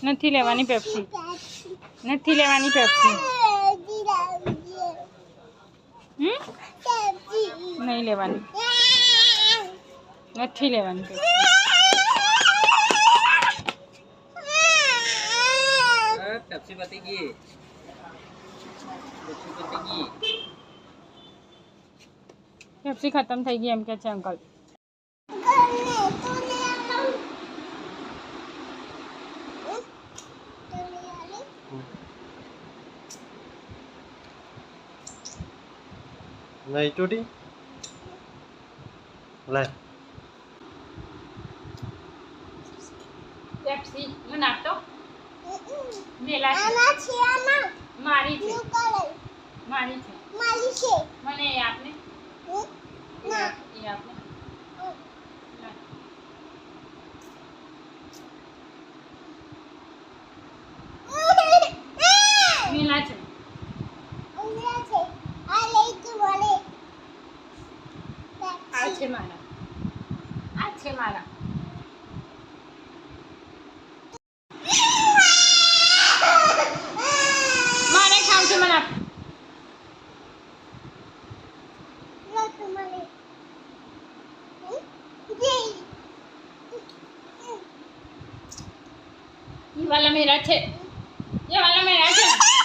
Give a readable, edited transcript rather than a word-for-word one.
નથી લેવાની પેપ્સી, નથી લેવાની પેપ્સી. નહીં લેવાની, નથી લેવાની પેપ્સી. પેપ્સી પતી ગઈ, પેપ્સી ખતમ થઈ ગઈ એમ કે છે અંકલ. નહીં તૂટી લે પેપ્સી મને આપતો. મેલા છે મારી છે, મારી છે, મને એ આપને, એ આપને. મેલા છે, આ છે મારા, આ છે મારા. મારે ખાવું છે, મને આપ. ये वाला मेरा है, ये वाला मेरा है.